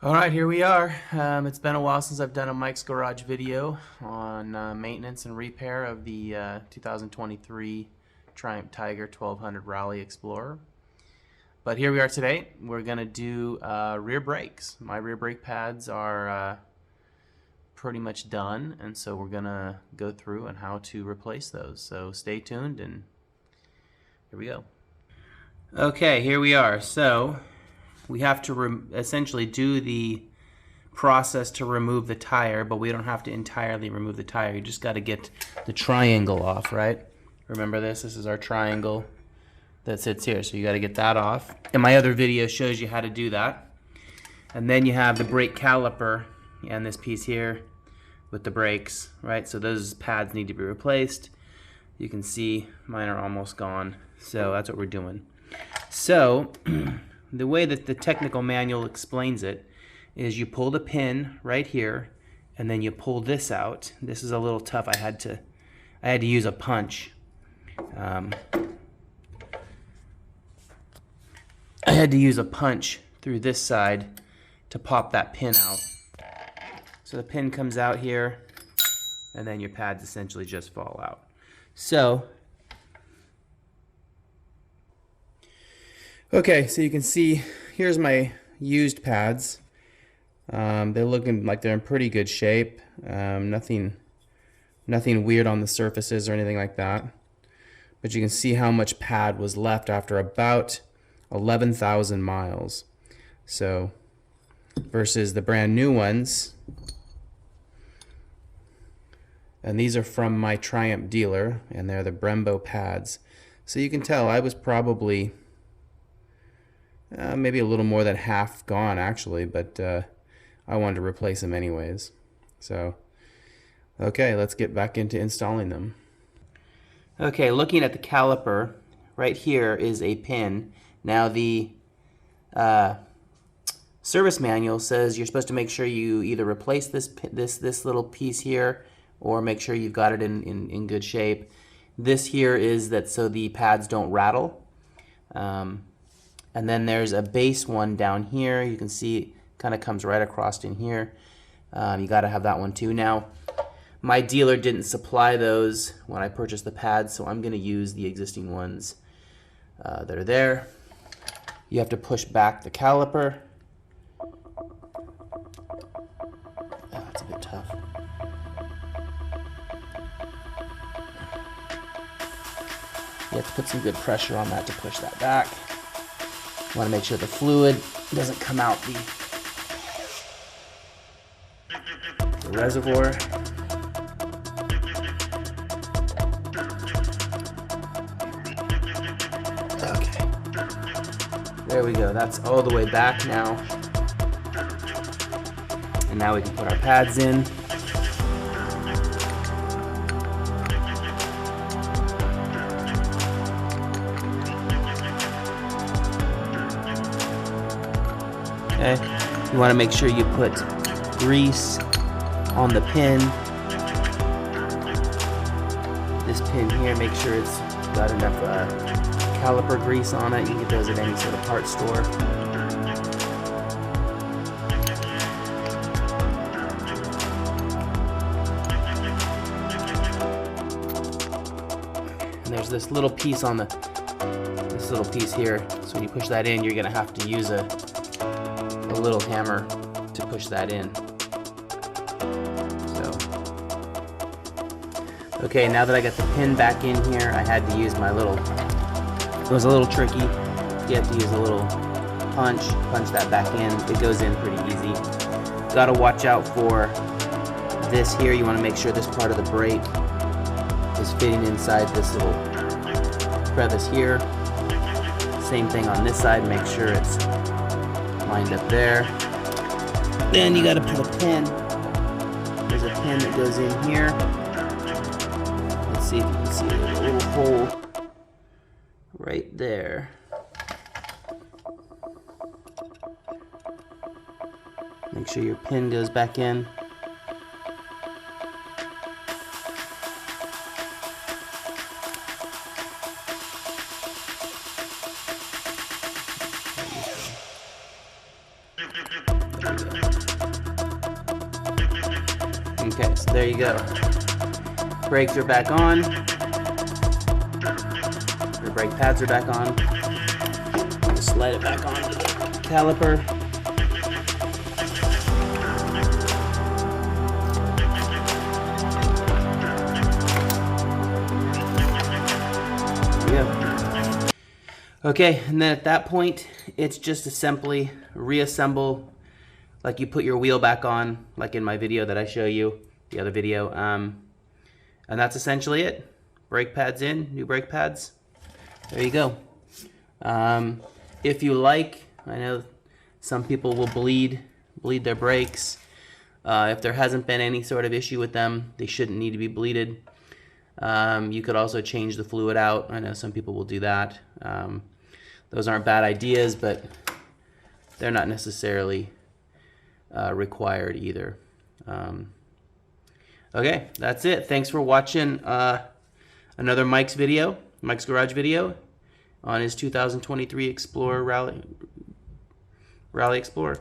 Alright, here we are. It's been a while since I've done a Mike's Garage video on maintenance and repair of the 2023 Triumph Tiger 1200 Rally Explorer. But here we are today. We're going to do rear brakes. My rear brake pads are pretty much done, and so we're going to go through and how to replace those. So stay tuned, and here we go. Okay, here we are. So we have to essentially do the process to remove the tire, but we don't have to entirely remove the tire. You just got to get the triangle off, right? Remember this? This is our triangle that sits here. So you got to get that off. And my other video shows you how to do that. And then you have the brake caliper and this piece here with the brakes, right? So those pads need to be replaced. You can see mine are almost gone. So that's what we're doing. So the way that the technical manual explains it is you pull the pin right here and then you pull this out. This is a little tough. I had to use a punch. I had to use a punch through this side to pop that pin out. So the pin comes out here and then your pads essentially just fall out. So okay, so you can see here's my used pads. They're looking like they're in pretty good shape. Nothing weird on the surfaces or anything like that. But you can see how much pad was left after about 11,000 miles. So versus the brand new ones. And these are from my Triumph dealer, and they're the Brembo pads. So you can tell I was probably maybe a little more than half gone actually, but I wanted to replace them anyways. So okay, let's get back into installing them. Okay, looking at the caliper, right here is a pin. Now the service manual says you're supposed to make sure you either replace this little piece here or make sure you've got it in good shape. This here is that so the pads don't rattle. And then there's a base one down here. You can see it kind of comes right across in here. You got to have that one too. Now, my dealer didn't supply those when I purchased the pads, so I'm going to use the existing ones that are there. You have to push back the caliper. That's a bit tough. You have to put some good pressure on that to push that back. You want to make sure the fluid doesn't come out the reservoir. Okay. There we go. That's all the way back now. And now we can put our pads in. Okay. You want to make sure you put grease on the pin. This pin here, make sure it's got enough caliper grease on it. You can get those at any sort of parts store. And there's this little piece on this little piece here. So when you push that in, you're going to have to use a little hammer to push that in. Okay, now that I got the pin back in here, I had to use my little, it was a little tricky. You have to use a little punch that back in. It goes in pretty easy. Got to watch out for this here. You want to make sure this part of the brake is fitting inside this little crevice here. Same thing on this side, make sure it's lined up there. Then you got to put a pin. There's a pin that goes in here. See if you can see a little hole right there. Make sure your pin goes back in. Okay, so there you go. Brakes are back on. The brake pads are back on. Just slide it back on the caliper. Yeah. Okay, and then at that point, it's just to simply reassemble, like you put your wheel back on, like in my video that I show you, the other video, and that's essentially it. Brake pads in, new brake pads. There you go. If you like, I know some people will bleed their brakes. If there hasn't been any sort of issue with them, they shouldn't need to be bleeded. You could also change the fluid out. I know some people will do that. Those aren't bad ideas, but they're not necessarily required either. Okay, that's it. Thanks for watching another Mike's Garage video on his 2023 Explorer Rally Explorer.